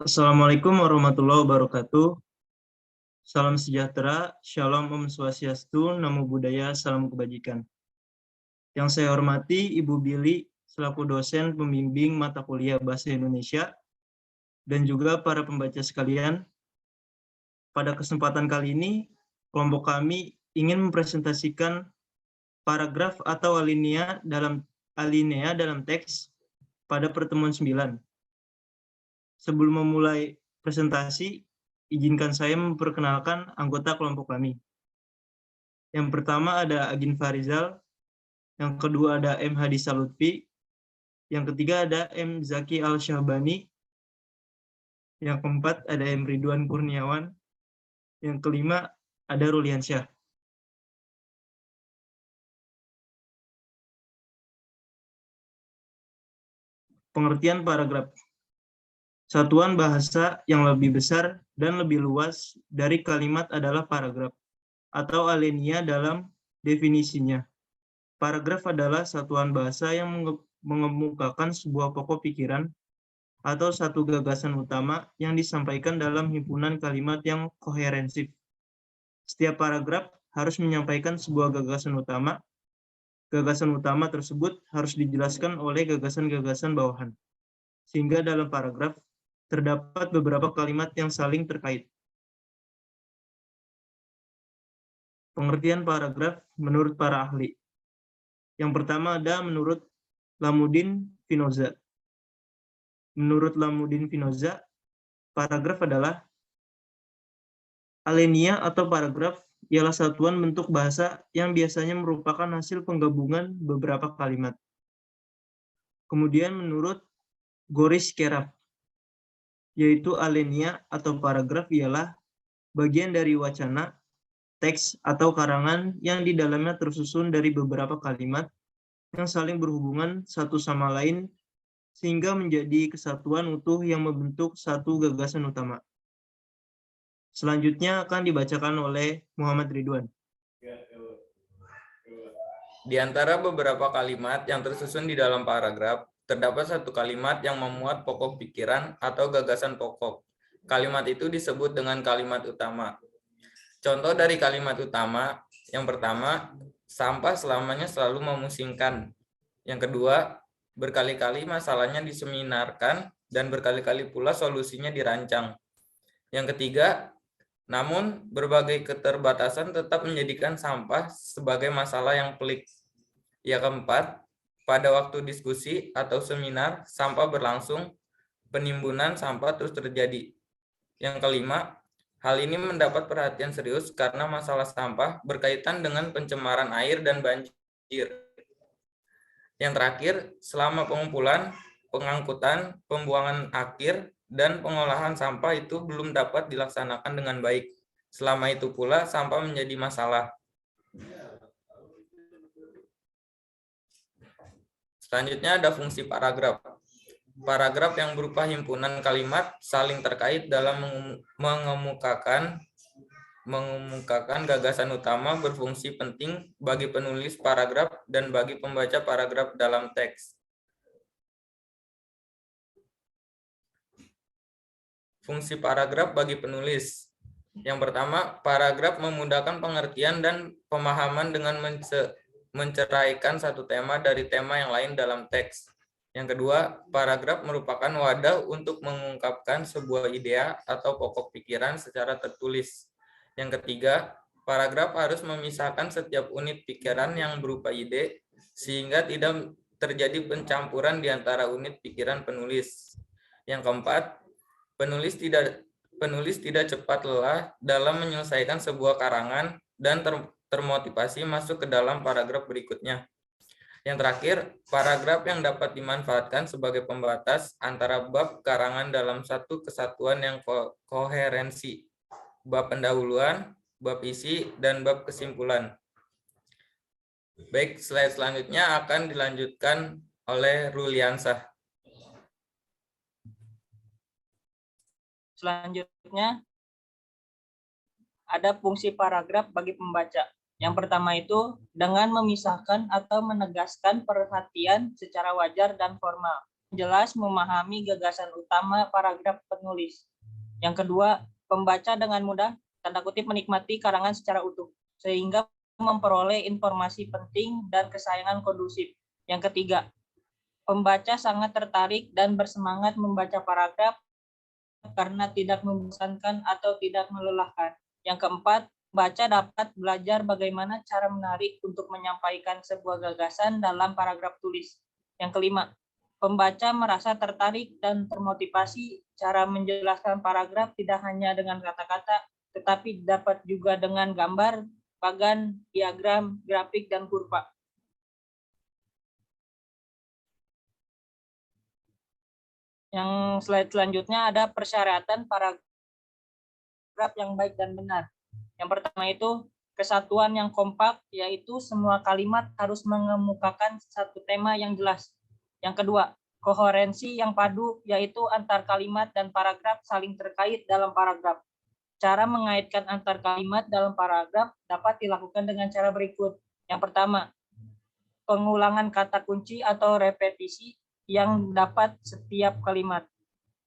Assalamualaikum warahmatullahi wabarakatuh. Salam sejahtera, Shalom Om Swastiastu, Namo Buddhaya, Salam Kebajikan. Yang saya hormati Ibu Billy, selaku dosen pembimbing mata kuliah Bahasa Indonesia, dan juga para pembaca sekalian. Pada kesempatan kali ini, kelompok kami ingin mempresentasikan paragraf atau alinea dalam teks pada pertemuan 9. Sebelum memulai presentasi, izinkan saya memperkenalkan anggota kelompok kami. Yang pertama ada Agin Farizal, yang kedua ada M. Hadi Salutfi, yang ketiga ada M. Zaki Al-Syahbani, yang keempat ada M. Ridwan Kurniawan, yang kelima ada Ruliansyah. Pengertian paragraf. Satuan bahasa yang lebih besar dan lebih luas dari kalimat adalah paragraf atau alinea dalam definisinya. Paragraf adalah satuan bahasa yang mengemukakan sebuah pokok pikiran atau satu gagasan utama yang disampaikan dalam himpunan kalimat yang koherensif. Setiap paragraf harus menyampaikan sebuah gagasan utama. Gagasan utama tersebut harus dijelaskan oleh gagasan-gagasan bawahan. Sehingga dalam paragraf terdapat beberapa kalimat yang saling terkait. Pengertian paragraf menurut para ahli. Yang pertama ada menurut Lamuddin Finoza. Menurut Lamuddin Finoza, paragraf adalah alinea atau paragraf ialah satuan bentuk bahasa yang biasanya merupakan hasil penggabungan beberapa kalimat. Kemudian menurut Goris Keraf, yaitu alinea atau paragraf ialah bagian dari wacana, teks atau karangan yang di dalamnya tersusun dari beberapa kalimat yang saling berhubungan satu sama lain sehingga menjadi kesatuan utuh yang membentuk satu gagasan utama. Selanjutnya akan dibacakan oleh Muhammad Ridwan. Di antara beberapa kalimat yang tersusun di dalam paragraf, terdapat satu kalimat yang memuat pokok pikiran atau gagasan pokok. Kalimat itu disebut dengan kalimat utama. Contoh dari kalimat utama, yang pertama, sampah selamanya selalu memusingkan. Yang kedua, berkali-kali masalahnya diseminarkan dan berkali-kali pula solusinya dirancang. Yang ketiga, namun berbagai keterbatasan tetap menjadikan sampah sebagai masalah yang pelik. Yang keempat, pada waktu diskusi atau seminar, sampah berlangsung, penimbunan sampah terus terjadi. Yang kelima, hal ini mendapat perhatian serius karena masalah sampah berkaitan dengan pencemaran air dan banjir. Yang terakhir, selama pengumpulan, pengangkutan, pembuangan akhir, dan pengolahan sampah itu belum dapat dilaksanakan dengan baik. Selama itu pula, sampah menjadi masalah. Selanjutnya ada fungsi paragraf. Paragraf yang berupa himpunan kalimat saling terkait dalam mengemukakan gagasan utama berfungsi penting bagi penulis paragraf dan bagi pembaca paragraf dalam teks. Fungsi paragraf bagi penulis. Yang pertama, paragraf memudahkan pengertian dan pemahaman dengan menceraikan satu tema dari tema yang lain dalam teks. Yang kedua, paragraf merupakan wadah untuk mengungkapkan sebuah ide atau pokok pikiran secara tertulis. Yang ketiga, paragraf harus memisahkan setiap unit pikiran yang berupa ide sehingga tidak terjadi pencampuran di antara unit pikiran penulis. Yang keempat, penulis tidak cepat lelah dalam menyelesaikan sebuah karangan dan termotivasi masuk ke dalam paragraf berikutnya. Yang terakhir, paragraf yang dapat dimanfaatkan sebagai pembatas antara bab karangan dalam satu kesatuan yang koherensi, bab pendahuluan, bab isi, dan bab kesimpulan. Baik, slide selanjutnya akan dilanjutkan oleh Ruliansyah. Selanjutnya, ada fungsi paragraf bagi pembaca. Yang pertama itu dengan memisahkan atau menegaskan perhatian secara wajar dan formal. jelas memahami gagasan utama paragraf penulis. Yang kedua, pembaca dengan mudah tanda kutip menikmati karangan secara utuh, sehingga memperoleh informasi penting dan kesayangan kondusif. Yang ketiga, pembaca sangat tertarik dan bersemangat membaca paragraf karena tidak membosankan atau tidak melelahkan. Yang keempat, baca dapat belajar bagaimana cara menarik untuk menyampaikan sebuah gagasan dalam paragraf tulis. Yang kelima, pembaca merasa tertarik dan termotivasi cara menjelaskan paragraf tidak hanya dengan kata-kata, tetapi dapat juga dengan gambar, bagan, diagram, grafik, dan kurva. Yang slide selanjutnya ada persyaratan paragraf yang baik dan benar. Yang pertama itu kesatuan yang kompak, yaitu semua kalimat harus mengemukakan satu tema yang jelas. Yang kedua, koherensi yang padu, yaitu antar kalimat dan paragraf saling terkait dalam paragraf. Cara mengaitkan antar kalimat dalam paragraf dapat dilakukan dengan cara berikut. Yang pertama, pengulangan kata kunci atau repetisi yang dapat setiap kalimat.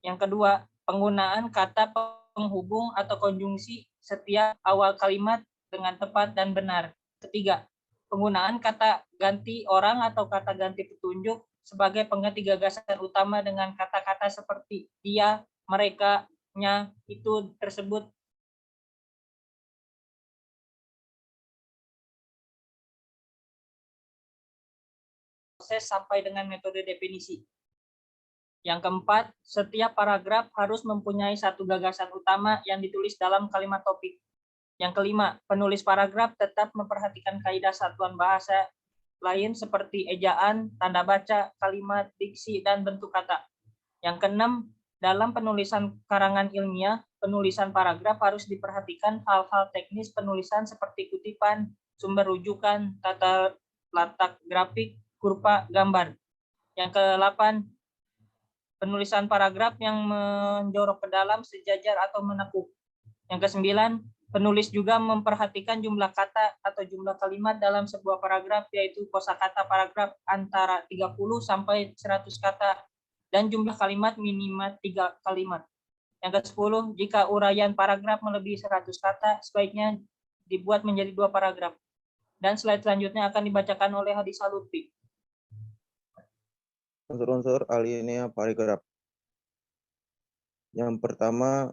Yang kedua, penggunaan kata penghubung atau konjungsi setiap awal kalimat dengan tepat dan benar. Ketiga, penggunaan kata ganti orang atau kata ganti petunjuk sebagai pengganti gagasan utama dengan kata-kata seperti dia, mereka, nya, itu tersebut. Proses sampai dengan metode definisi. Yang keempat, setiap paragraf harus mempunyai satu gagasan utama yang ditulis dalam kalimat topik. Yang kelima, penulis paragraf tetap memperhatikan kaidah satuan bahasa lain seperti ejaan, tanda baca, kalimat, diksi, dan bentuk kata. Yang keenam, dalam penulisan karangan ilmiah, penulisan paragraf harus diperhatikan hal-hal teknis penulisan seperti kutipan, sumber rujukan, tata letak grafik, kurva, gambar. Yang ke-8, penulisan paragraf yang menjorok ke dalam, sejajar, atau menekuk. Yang ke-9, penulis juga memperhatikan jumlah kata atau jumlah kalimat dalam sebuah paragraf, yaitu kosakata paragraf antara 30 sampai 100 kata, dan jumlah kalimat minimal 3 kalimat. Yang ke-10, jika uraian paragraf melebihi 100 kata, sebaiknya dibuat menjadi 2 paragraf. Dan slide selanjutnya akan dibacakan oleh Hadisah Lutfi. Unsur-unsur alinea paragraf. Yang pertama,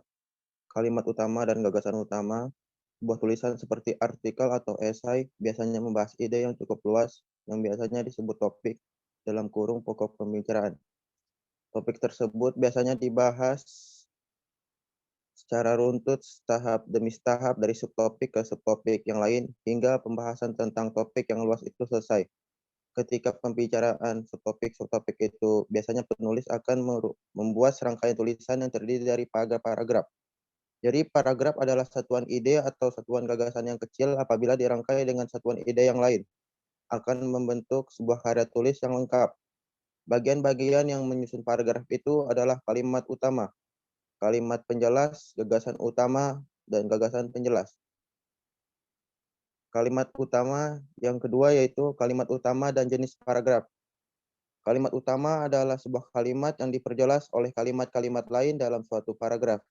kalimat utama dan gagasan utama. Sebuah tulisan seperti artikel atau esai biasanya membahas ide yang cukup luas yang biasanya disebut topik dalam kurung pokok pembicaraan. Topik tersebut biasanya dibahas secara runtut tahap demi tahap dari subtopik ke subtopik yang lain hingga pembahasan tentang topik yang luas itu selesai. Ketika pembicaraan subtopik itu biasanya penulis akan membuat serangkaian tulisan yang terdiri dari paragraf. Jadi paragraf adalah satuan ide atau satuan gagasan yang kecil apabila dirangkai dengan satuan ide yang lain. Akan membentuk sebuah karya tulis yang lengkap. Bagian-bagian yang menyusun paragraf itu adalah kalimat utama, kalimat penjelas, gagasan utama, dan gagasan penjelas. Kalimat utama yang kedua yaitu kalimat utama dan jenis paragraf. Kalimat utama adalah sebuah kalimat yang diperjelas oleh kalimat-kalimat lain dalam suatu paragraf.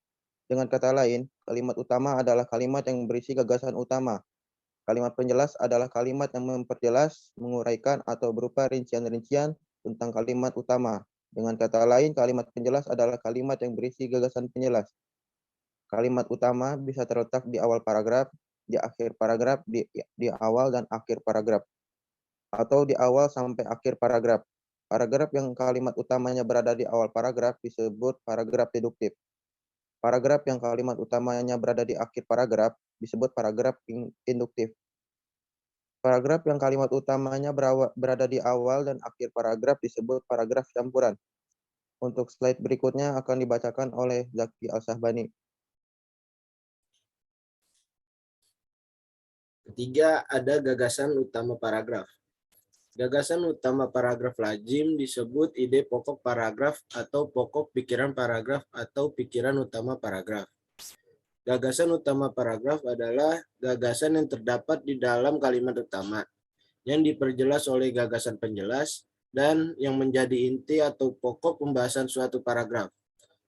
Dengan kata lain, kalimat utama adalah kalimat yang berisi gagasan utama. Kalimat penjelas adalah kalimat yang memperjelas, menguraikan, atau berupa rincian-rincian tentang kalimat utama. Dengan kata lain, kalimat penjelas adalah kalimat yang berisi gagasan penjelas. Kalimat utama bisa terletak di awal paragraf, di akhir paragraf, di awal dan akhir paragraf, atau di awal sampai akhir paragraf. Paragraf yang kalimat utamanya berada di awal paragraf disebut paragraf deduktif. Paragraf yang kalimat utamanya berada di akhir paragraf disebut paragraf induktif. Paragraf yang kalimat utamanya berada di awal dan akhir paragraf disebut paragraf campuran. Untuk slide berikutnya akan dibacakan oleh Zaki Al-Sahbani. Ketiga, ada gagasan utama paragraf. Gagasan utama paragraf lazim disebut ide pokok paragraf atau pokok pikiran paragraf atau pikiran utama paragraf. Gagasan utama paragraf adalah gagasan yang terdapat di dalam kalimat utama, yang diperjelas oleh gagasan penjelas, dan yang menjadi inti atau pokok pembahasan suatu paragraf.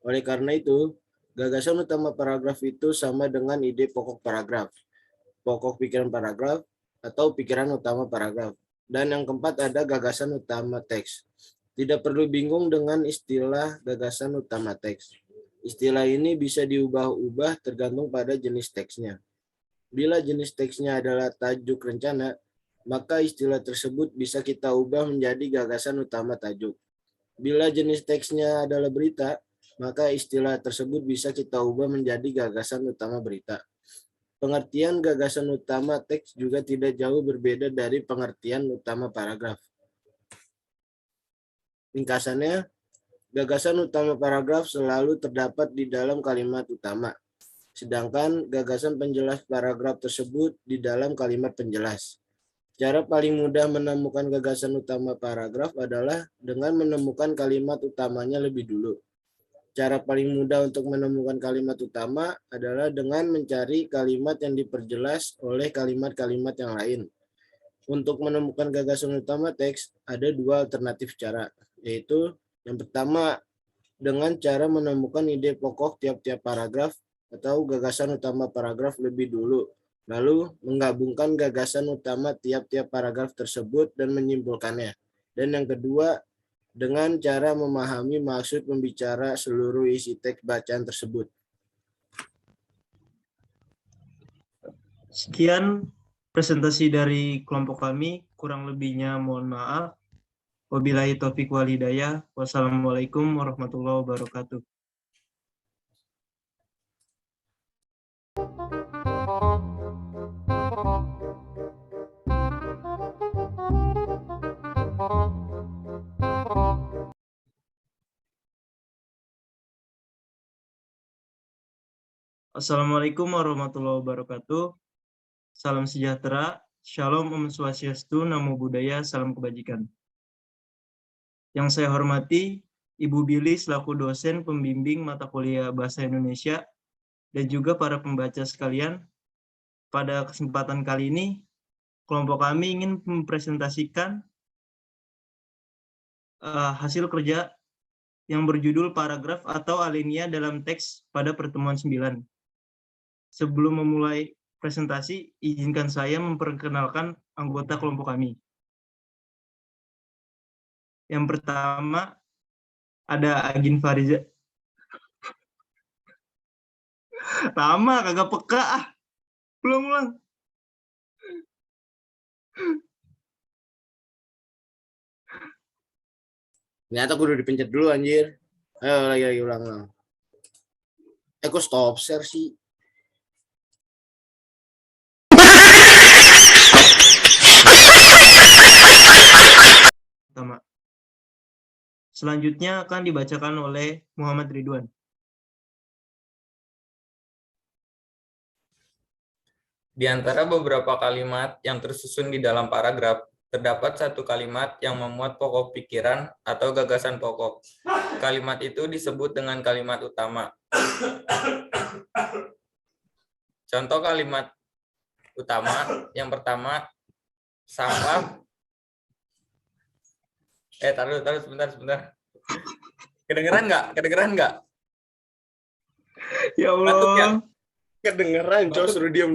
Oleh karena itu, gagasan utama paragraf itu sama dengan ide pokok paragraf, pokok pikiran paragraf, atau pikiran utama paragraf. Dan yang keempat ada gagasan utama teks. Tidak perlu bingung dengan istilah gagasan utama teks. Istilah ini bisa diubah-ubah tergantung pada jenis teksnya. Bila jenis teksnya adalah tajuk rencana, maka istilah tersebut bisa kita ubah menjadi gagasan utama tajuk. Bila jenis teksnya adalah berita, maka istilah tersebut bisa kita ubah menjadi gagasan utama berita. Pengertian gagasan utama teks juga tidak jauh berbeda dari pengertian utama paragraf. Ringkasannya, gagasan utama paragraf selalu terdapat di dalam kalimat utama, sedangkan gagasan penjelas paragraf tersebut di dalam kalimat penjelas. Cara paling mudah menemukan gagasan utama paragraf adalah dengan menemukan kalimat utamanya lebih dulu. Cara paling mudah untuk menemukan kalimat utama adalah dengan mencari kalimat yang diperjelas oleh kalimat-kalimat yang lain. Untuk menemukan gagasan utama teks, ada dua alternatif cara, yaitu yang pertama dengan cara menemukan ide pokok tiap-tiap paragraf atau gagasan utama paragraf lebih dulu, lalu menggabungkan gagasan utama tiap-tiap paragraf tersebut dan menyimpulkannya. Dan yang kedua, dengan cara memahami maksud pembicara seluruh isi teks bacaan tersebut. Sekian presentasi dari kelompok kami, kurang lebihnya mohon maaf. Wabillahi taufiq wal hidayah. Wassalamualaikum warahmatullahi wabarakatuh. Assalamualaikum warahmatullahi wabarakatuh. Salam sejahtera, Shalom Om Swastiastu, Namo Buddhaya, Salam Kebajikan. Yang saya hormati Ibu Billy selaku dosen pembimbing mata kuliah Bahasa Indonesia dan juga para pembaca sekalian. Pada kesempatan kali ini, kelompok kami ingin mempresentasikan hasil kerja yang berjudul paragraf atau alinea dalam teks pada pertemuan 9. Sebelum memulai presentasi, izinkan saya memperkenalkan anggota kelompok kami. Yang pertama, ada Agin Fariza. Lama, kagak peka ah. Ulang. Ternyata gue udah dipencet dulu anjir. Ayo lagi ulang. Kok stop share sih? Selanjutnya akan dibacakan oleh Muhammad Ridwan. Di antara beberapa kalimat yang tersusun di dalam paragraf, terdapat satu kalimat yang memuat pokok pikiran atau gagasan pokok. Kalimat itu disebut dengan kalimat utama. Contoh kalimat utama, yang pertama, sampah. Taruh sebentar. Kedengeran nggak? Ya Allah. Batuk ya? Kedengeran, coy, suruh diam